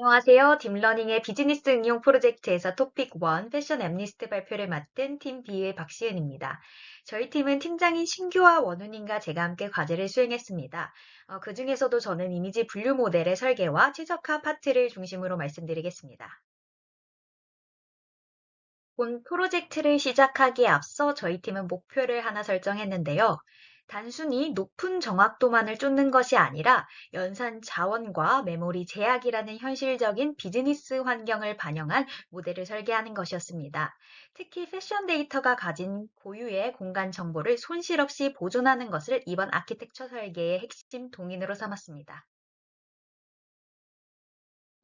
안녕하세요. 딥러닝의 비즈니스 응용 프로젝트에서 토픽 1 패션 앱리스트 발표를 맡은 팀 B의 박시은입니다. 저희 팀은 팀장인 신규와 원훈님과 제가 함께 과제를 수행했습니다. 그 중에서도 저는 이미지 분류 모델의 설계와 최적화 파트를 중심으로 말씀드리겠습니다. 본 프로젝트를 시작하기에 앞서 저희 팀은 목표를 하나 설정했는데요. 단순히 높은 정확도만을 쫓는 것이 아니라 연산 자원과 메모리 제약이라는 현실적인 비즈니스 환경을 반영한 모델을 설계하는 것이었습니다. 특히 패션 데이터가 가진 고유의 공간 정보를 손실 없이 보존하는 것을 이번 아키텍처 설계의 핵심 동인으로 삼았습니다.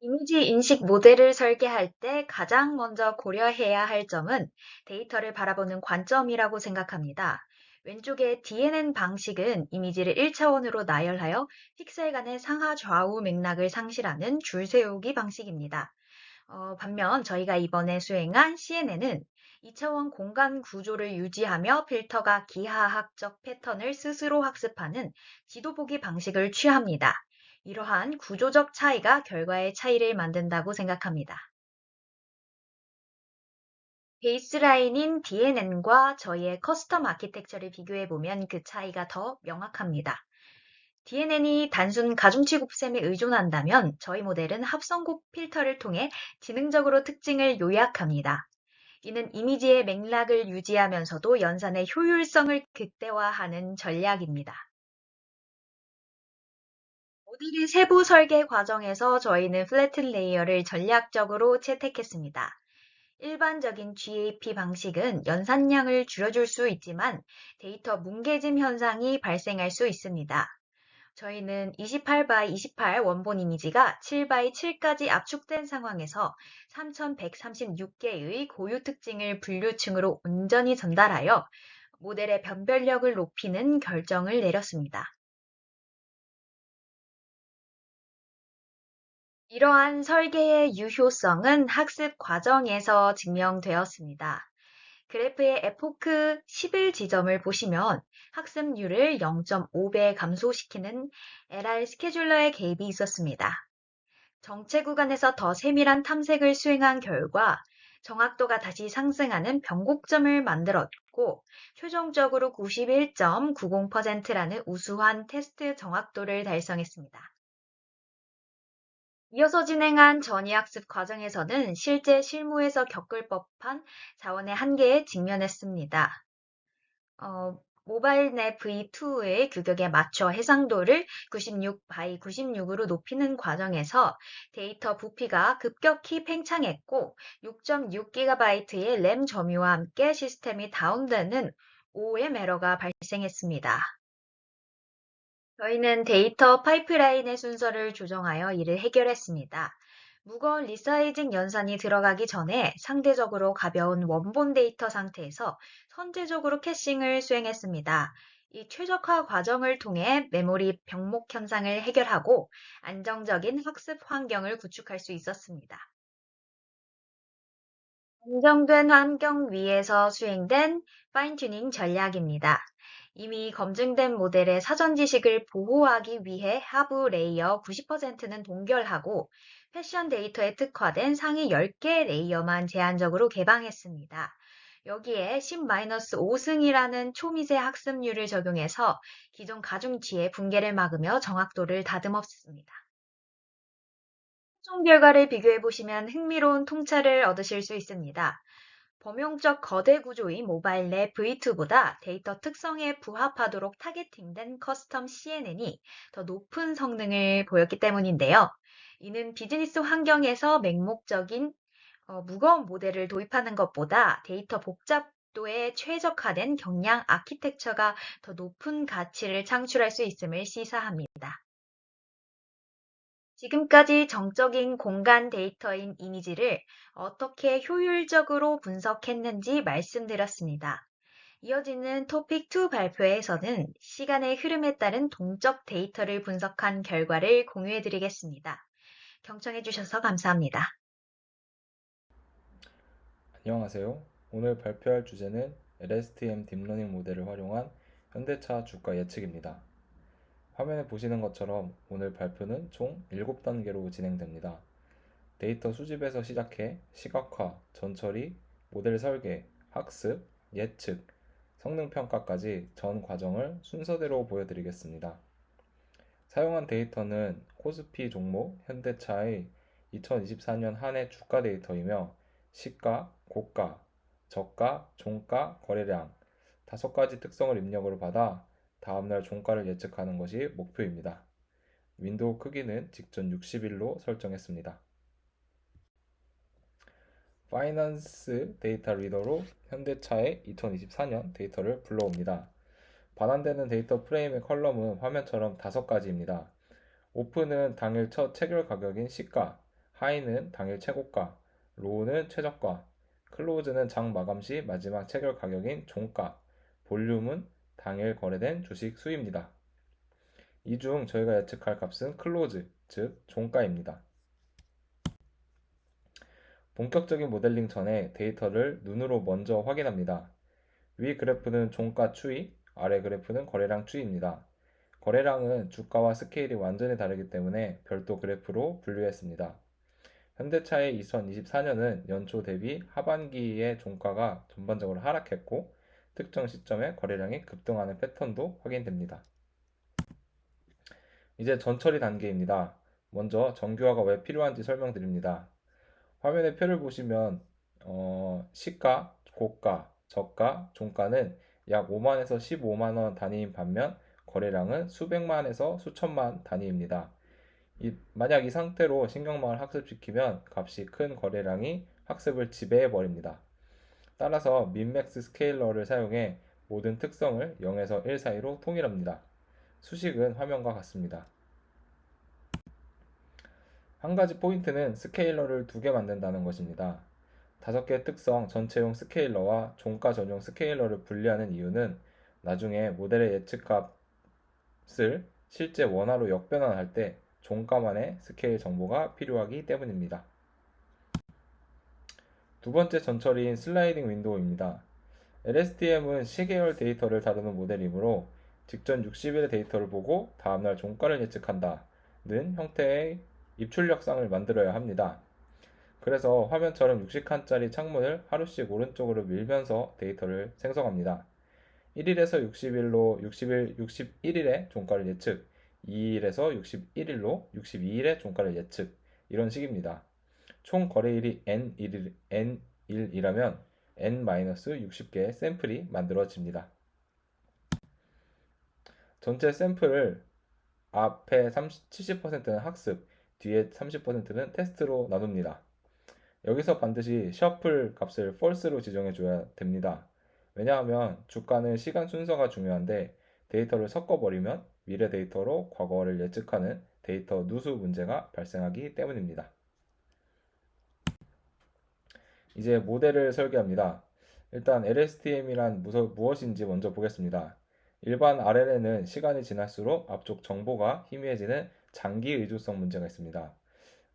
이미지 인식 모델을 설계할 때 가장 먼저 고려해야 할 점은 데이터를 바라보는 관점이라고 생각합니다. 왼쪽의 DNN 방식은 이미지를 1차원으로 나열하여 픽셀 간의 상하 좌우 맥락을 상실하는 줄 세우기 방식입니다. 반면 저희가 이번에 수행한 CNN은 2차원 공간 구조를 유지하며 필터가 기하학적 패턴을 스스로 학습하는 지도 보기 방식을 취합니다. 이러한 구조적 차이가 결과의 차이를 만든다고 생각합니다. 베이스라인인 DNN과 저희의 커스텀 아키텍처를 비교해보면 그 차이가 더 명확합니다. DNN이 단순 가중치 곱셈에 의존한다면 저희 모델은 합성곱 필터를 통해 지능적으로 특징을 요약합니다. 이는 이미지의 맥락을 유지하면서도 연산의 효율성을 극대화하는 전략입니다. 모듈의 세부 설계 과정에서 저희는 플래튼 레이어를 전략적으로 채택했습니다. 일반적인 GAP 방식은 연산량을 줄여줄 수 있지만 데이터 뭉개짐 현상이 발생할 수 있습니다. 저희는 28 x 28 원본 이미지가 7 x 7까지 압축된 상황에서 3136개의 고유 특징을 분류층으로 온전히 전달하여 모델의 변별력을 높이는 결정을 내렸습니다. 이러한 설계의 유효성은 학습 과정에서 증명되었습니다. 그래프의 에포크 11 지점을 보시면 학습률을 0.5배 감소시키는 LR 스케줄러의 개입이 있었습니다. 정체 구간에서 더 세밀한 탐색을 수행한 결과 정확도가 다시 상승하는 변곡점을 만들었고 최종적으로 91.90%라는 우수한 테스트 정확도를 달성했습니다. 이어서 진행한 전이학습 과정에서는 실제 실무에서 겪을 법한 자원의 한계에 직면했습니다. 모바일넷 V2의 규격에 맞춰 해상도를 96 by 96으로 높이는 과정에서 데이터 부피가 급격히 팽창했고 6.6GB의 램 점유와 함께 시스템이 다운되는 OM 에러가 발생했습니다. 저희는 데이터 파이프라인의 순서를 조정하여 이를 해결했습니다. 무거운 리사이징 연산이 들어가기 전에 상대적으로 가벼운 원본 데이터 상태에서 선제적으로 캐싱을 수행했습니다. 이 최적화 과정을 통해 메모리 병목 현상을 해결하고 안정적인 학습 환경을 구축할 수 있었습니다. 안정된 환경 위에서 수행된 파인튜닝 전략입니다. 이미 검증된 모델의 사전 지식을 보호하기 위해 하부 레이어 90%는 동결하고 패션 데이터에 특화된 상위 10개 레이어만 제한적으로 개방했습니다. 여기에 10-5승이라는 초미세 학습률을 적용해서 기존 가중치의 붕괴를 막으며 정확도를 다듬었습니다. 최종 결과를 비교해 보시면 흥미로운 통찰을 얻으실 수 있습니다. 범용적 거대 구조인 모바일 내 V2보다 데이터 특성에 부합하도록 타겟팅된 커스텀 CNN이 더 높은 성능을 보였기 때문인데요. 이는 비즈니스 환경에서 맹목적인 무거운 모델을 도입하는 것보다 데이터 복잡도에 최적화된 경량 아키텍처가 더 높은 가치를 창출할 수 있음을 시사합니다. 지금까지 정적인 공간 데이터인 이미지를 어떻게 효율적으로 분석했는지 말씀드렸습니다. 이어지는 토픽 2 발표에서는 시간의 흐름에 따른 동적 데이터를 분석한 결과를 공유해 드리겠습니다. 경청해 주셔서 감사합니다. 안녕하세요. 오늘 발표할 주제는 LSTM 딥러닝 모델을 활용한 현대차 주가 예측입니다. 화면에 보시는 것처럼 오늘 발표는 총 7단계로 진행됩니다. 데이터 수집에서 시작해 시각화, 전처리, 모델 설계, 학습, 예측, 성능 평가까지 전 과정을 순서대로 보여드리겠습니다. 사용한 데이터는 코스피 종목 현대차의 2024년 한 해 주가 데이터이며 시가, 고가, 저가, 종가, 거래량 5가지 특성을 입력으로 받아 다음날 종가를 예측하는 것이 목표입니다. 윈도우 크기는 직전 60일로 설정했습니다. 파이낸스 데이터 리더로 현대차의 2024년 데이터를 불러옵니다. 반환되는 데이터 프레임의 컬럼은 화면처럼 5가지입니다. 오픈은 당일 첫 체결 가격인 시가, 하이는 당일 최고가, 로우는 최저가, 클로즈는 장 마감 시 마지막 체결 가격인 종가, 볼륨은 당일 거래된 주식 수입니다. 이 중 저희가 예측할 값은 클로즈, 즉 종가입니다. 본격적인 모델링 전에 데이터를 눈으로 먼저 확인합니다. 위 그래프는 종가 추이, 아래 그래프는 거래량 추이입니다. 거래량은 주가와 스케일이 완전히 다르기 때문에 별도 그래프로 분류했습니다. 현대차의 2024년은 연초 대비 하반기의 종가가 전반적으로 하락했고 특정 시점에 거래량이 급등하는 패턴도 확인됩니다. 이제 전처리 단계입니다. 먼저 정규화가 왜 필요한지 설명드립니다. 화면의 표를 보시면 시가, 고가, 저가, 종가는 약 5만에서 15만원 단위인 반면 거래량은 수백만에서 수천만 단위입니다. 만약 이 상태로 신경망을 학습시키면 값이 큰 거래량이 학습을 지배해 버립니다. 따라서 민맥스 스케일러를 사용해 모든 특성을 0에서 1 사이로 통일합니다. 수식은 화면과 같습니다. 한 가지 포인트는 스케일러를 2개 만든다는 것입니다. 5개 특성 전체용 스케일러와 종가 전용 스케일러를 분리하는 이유는 나중에 모델의 예측값을 실제 원화로 역변환할 때 종가만의 스케일 정보가 필요하기 때문입니다. 두 번째 전처리인 슬라이딩 윈도우입니다. LSTM은 시계열 데이터를 다루는 모델이므로 직전 60일의 데이터를 보고 다음날 종가를 예측한다는 형태의 입출력상을 만들어야 합니다. 그래서 화면처럼 60칸짜리 창문을 하루씩 오른쪽으로 밀면서 데이터를 생성합니다. 1일에서 61일의 종가를 예측, 2일에서 61일로 62일의 종가를 예측, 이런 식입니다. 총 거래일이 N일이라면 N-60개의 샘플이 만들어집니다. 전체 샘플을 앞에 70%는 학습, 뒤에 30%는 테스트로 나눕니다. 여기서 반드시 셔플 값을 false로 지정해 줘야 됩니다. 왜냐하면 주가는 시간 순서가 중요한데 데이터를 섞어버리면 미래 데이터로 과거를 예측하는 데이터 누수 문제가 발생하기 때문입니다. 이제 모델을 설계합니다. 일단 LSTM이란 무엇인지 먼저 보겠습니다. 일반 RLN은 시간이 지날수록 앞쪽 정보가 희미해지는 장기 의존성 문제가 있습니다.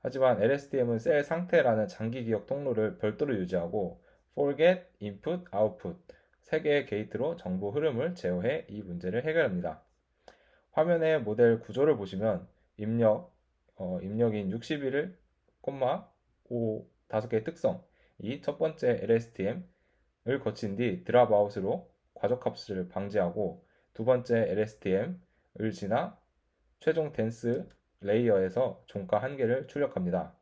하지만 LSTM은 셀 상태라는 장기 기억 통로를 별도로 유지하고 forget, input, output 3개의 게이트로 정보 흐름을 제어해 이 문제를 해결합니다. 화면의 모델 구조를 보시면 입력인 61일, 5 5개의 특성 이 첫 번째 LSTM을 거친 뒤 드랍아웃으로 과적합수를 방지하고 두 번째 LSTM을 지나 최종 댄스 레이어에서 종가 1개를 출력합니다.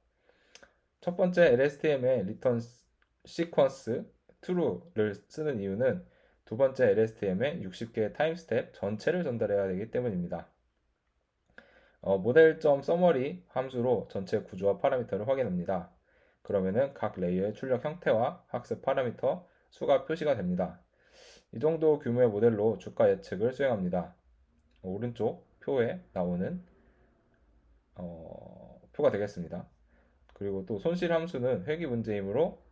첫 번째 LSTM의 return sequence true를 쓰는 이유는 두 번째 LSTM의 60개의 타임 스텝 전체를 전달해야 되기 때문입니다. 모델.summary 함수로 전체 구조와 파라미터를 확인합니다. 그러면은 각 레이어의 출력 형태와 학습 파라미터 수가 표시가 됩니다. 이 정도 규모의 모델로 주가 예측을 수행합니다. 오른쪽 표에 나오는 표가 되겠습니다. 그리고 또 손실 함수는 회귀 문제이므로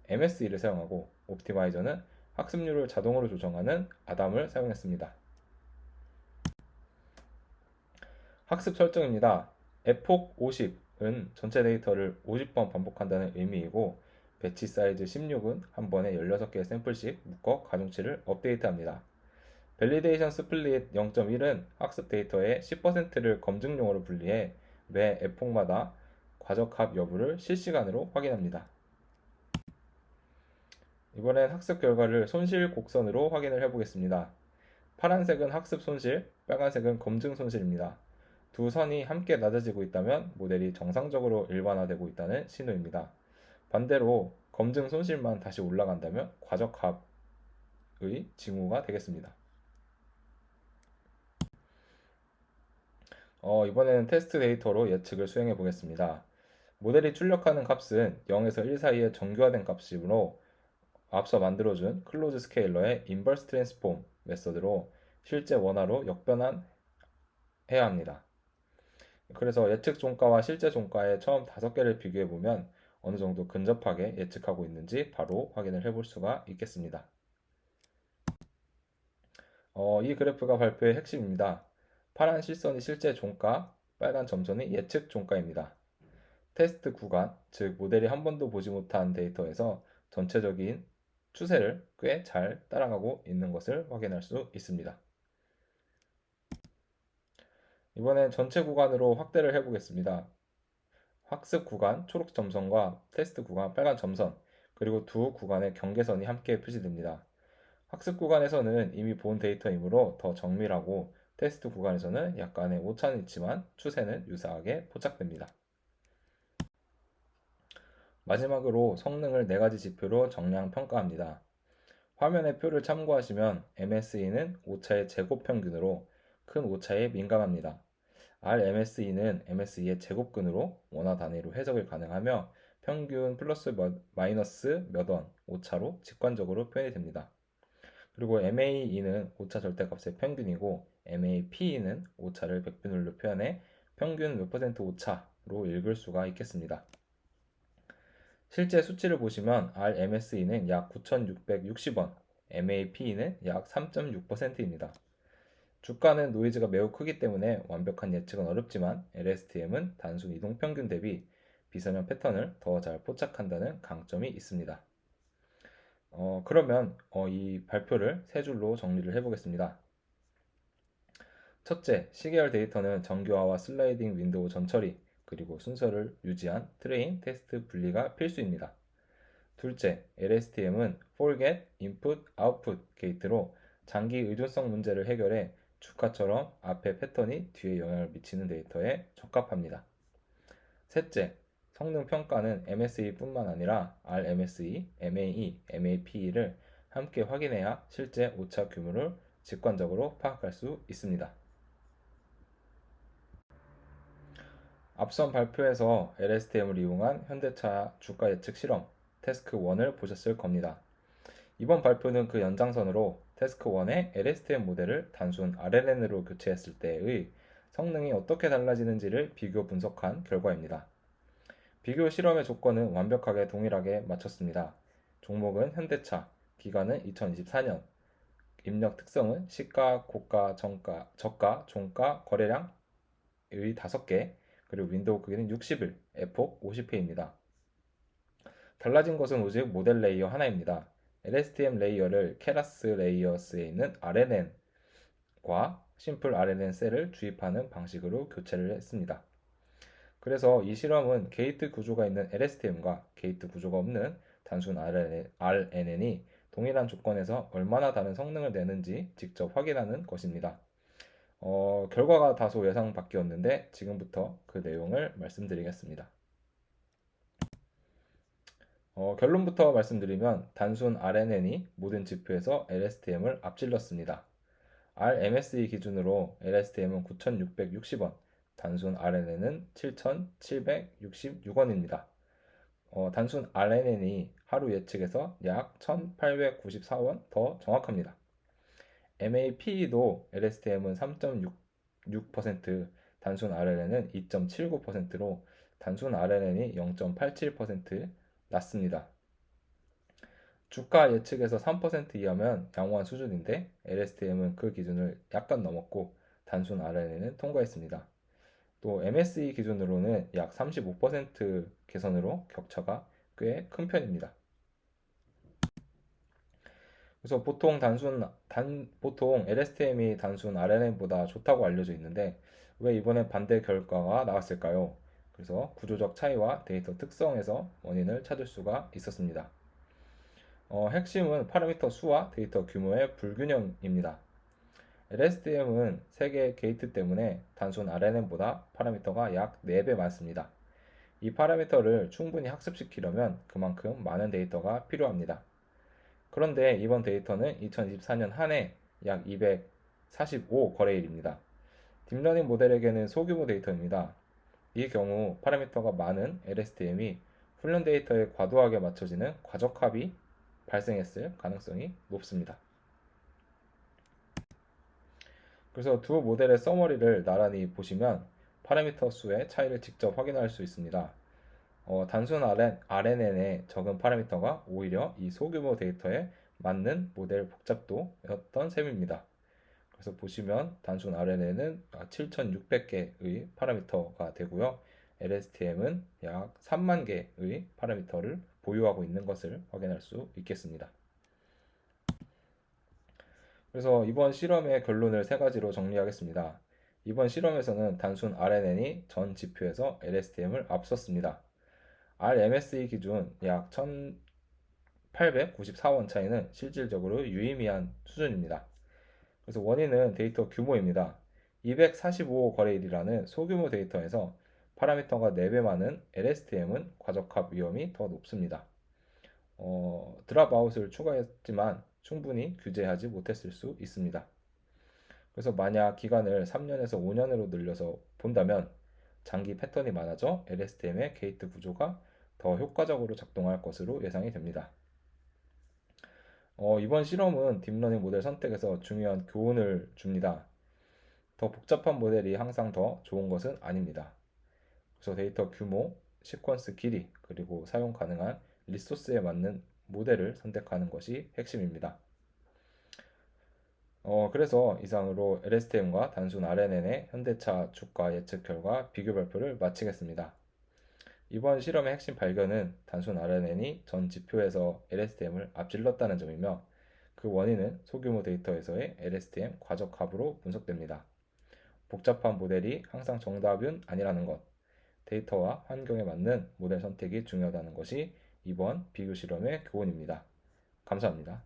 MSE를 사용하고 옵티마이저는 학습률을 자동으로 조정하는 아담을 사용했습니다. 학습 설정입니다. 에폭 50은 전체 데이터를 50번 반복한다는 의미이고 배치 사이즈 16은 한 번에 16개의 샘플씩 묶어 가중치를 업데이트합니다. 밸리데이션 스플릿 0.1은 학습 데이터의 10%를 검증용으로 분리해 매 에폭마다 과적합 여부를 실시간으로 확인합니다. 이번엔 학습 결과를 손실 곡선으로 확인을 해보겠습니다. 파란색은 학습 손실, 빨간색은 검증 손실입니다. 두 선이 함께 낮아지고 있다면 모델이 정상적으로 일반화되고 있다는 신호입니다. 반대로 검증 손실만 다시 올라간다면 과적합의 징후가 되겠습니다. 이번에는 테스트 데이터로 예측을 수행해 보겠습니다. 모델이 출력하는 값은 0에서 1 사이의 정교화된 값이므로 앞서 만들어준 클로즈 스케일러의 인버스 트랜스폼 메서드로 실제 원화로 역변환해야 합니다. 그래서 예측 종가와 실제 종가의 처음 5개를 비교해 보면 어느 정도 근접하게 예측하고 있는지 바로 확인을 해볼 수가 있겠습니다. 이 그래프가 발표의 핵심입니다. 파란 실선이 실제 종가, 빨간 점선이 예측 종가입니다. 테스트 구간, 즉 모델이 한 번도 보지 못한 데이터에서 전체적인 추세를 꽤 잘 따라가고 있는 것을 확인할 수 있습니다. 이번엔 전체 구간으로 확대를 해보겠습니다. 학습 구간 초록 점선과 테스트 구간 빨간 점선, 그리고 두 구간의 경계선이 함께 표시됩니다. 학습 구간에서는 이미 본 데이터이므로 더 정밀하고 테스트 구간에서는 약간의 오차는 있지만 추세는 유사하게 포착됩니다. 마지막으로 성능을 4가지 지표로 정량 평가합니다. 화면의 표를 참고하시면 MSE는 오차의 제곱 평균으로 큰 오차에 민감합니다. RMSE는 MSE의 제곱근으로 원화 단위로 해석이 가능하며 평균 플러스 마이너스 몇 원 오차로 직관적으로 표현이 됩니다. 그리고 MAE는 오차 절대값의 평균이고 MAPE는 오차를 백분율로 표현해 평균 몇 퍼센트 오차로 읽을 수가 있겠습니다. 실제 수치를 보시면 RMSE는 약 9,660원, MAPE는 약 3.6%입니다. 주가는 노이즈가 매우 크기 때문에 완벽한 예측은 어렵지만 LSTM은 단순 이동평균 대비 비선형 패턴을 더 잘 포착한다는 강점이 있습니다. 그러면 이 발표를 세 줄로 정리를 해보겠습니다. 첫째, 시계열 데이터는 정교화와 슬라이딩 윈도우 전처리, 그리고 순서를 유지한 트레인, 테스트 분리가 필수입니다. 둘째, LSTM은 forget, input, output 게이트로 장기 의존성 문제를 해결해 주가처럼 앞에 패턴이 뒤에 영향을 미치는 데이터에 적합합니다. 셋째, 성능 평가는 MSE뿐만 아니라 RMSE, MAE, MAPE를 함께 확인해야 실제 오차 규모를 직관적으로 파악할 수 있습니다. 앞선 발표에서 LSTM을 이용한 현대차 주가 예측 실험 태스크 1을 보셨을 겁니다. 이번 발표는 그 연장선으로 태스크 1의 LSTM 모델을 단순 RNN으로 교체했을 때의 성능이 어떻게 달라지는지를 비교 분석한 결과입니다. 비교 실험의 조건은 완벽하게 동일하게 맞췄습니다. 종목은 현대차, 기간은 2024년, 입력 특성은 시가, 고가, 저가, 종가, 거래량의 5개, 그리고 윈도우 크기는 60일, 에폭 50회입니다. 달라진 것은 오직 모델 레이어 하나입니다. LSTM 레이어를 케라스 레이어스에 있는 RNN과 심플 RNN 셀을 주입하는 방식으로 교체를 했습니다. 그래서 이 실험은 게이트 구조가 있는 LSTM과 게이트 구조가 없는 단순 RNN이 동일한 조건에서 얼마나 다른 성능을 내는지 직접 확인하는 것입니다. 결과가 다소 예상 밖이었는데 지금부터 그 내용을 말씀드리겠습니다. 결론부터 말씀드리면 단순 RNN이 모든 지표에서 LSTM을 앞질렀습니다. RMSE 기준으로 LSTM은 9,660원, 단순 RNN은 7,766원입니다. 단순 RNN이 하루 예측에서 약 1,894원 더 정확합니다. MAPE도 LSTM은 3.6%, 단순 RNN은 2.79%로 단순 RNN이 0.87% 낮습니다. 주가 예측에서 3% 이하면 양호한 수준인데 LSTM은 그 기준을 약간 넘었고 단순 RNN은 통과했습니다. 또 MSE 기준으로는 약 35% 개선으로 격차가 꽤 큰 편입니다. 그래서 보통 LSTM이 단순 RNN보다 좋다고 알려져 있는데 왜 이번에 반대 결과가 나왔을까요? 그래서 구조적 차이와 데이터 특성에서 원인을 찾을 수가 있었습니다. 핵심은 파라미터 수와 데이터 규모의 불균형입니다. LSTM은 3개의 게이트 때문에 단순 RNN보다 파라미터가 약 4배 많습니다. 이 파라미터를 충분히 학습시키려면 그만큼 많은 데이터가 필요합니다. 그런데 이번 데이터는 2024년 한 해 약 245 거래일입니다. 딥러닝 모델에게는 소규모 데이터입니다. 이 경우 파라미터가 많은 LSTM이 훈련 데이터에 과도하게 맞춰지는 과적합이 발생했을 가능성이 높습니다. 그래서 두 모델의 서머리를 나란히 보시면 파라미터 수의 차이를 직접 확인할 수 있습니다. 단순 RNN의 적은 파라미터가 오히려 이 소규모 데이터에 맞는 모델 복잡도였던 셈입니다. 그래서 보시면 단순 RNN은 7,600개의 파라미터가 되고요. LSTM은 약 3만 개의 파라미터를 보유하고 있는 것을 확인할 수 있겠습니다. 그래서 이번 실험의 결론을 세 가지로 정리하겠습니다. 이번 실험에서는 단순 RNN이 전 지표에서 LSTM을 앞섰습니다. RMSE 기준 약 1894원 차이는 실질적으로 유의미한 수준입니다. 그래서 원인은 데이터 규모입니다. 245 거래일이라는 소규모 데이터에서 파라미터가 4배 많은 LSTM은 과적합 위험이 더 높습니다. 드랍아웃을 추가했지만 충분히 규제하지 못했을 수 있습니다. 그래서 만약 기간을 3년에서 5년으로 늘려서 본다면 장기 패턴이 많아져 LSTM의 게이트 구조가 더 효과적으로 작동할 것으로 예상이 됩니다. 이번 실험은 딥러닝 모델 선택에서 중요한 교훈을 줍니다. 더 복잡한 모델이 항상 더 좋은 것은 아닙니다. 그래서 데이터 규모, 시퀀스 길이, 그리고 사용 가능한 리소스에 맞는 모델을 선택하는 것이 핵심입니다. 그래서 이상으로 LSTM과 단순 RNN의 현대차 주가 예측 결과 비교 발표를 마치겠습니다. 이번 실험의 핵심 발견은 단순 RNN이 전 지표에서 LSTM을 앞질렀다는 점이며 그 원인은 소규모 데이터에서의 LSTM 과적합으로 분석됩니다. 복잡한 모델이 항상 정답은 아니라는 것, 데이터와 환경에 맞는 모델 선택이 중요하다는 것이 이번 비교 실험의 교훈입니다. 감사합니다.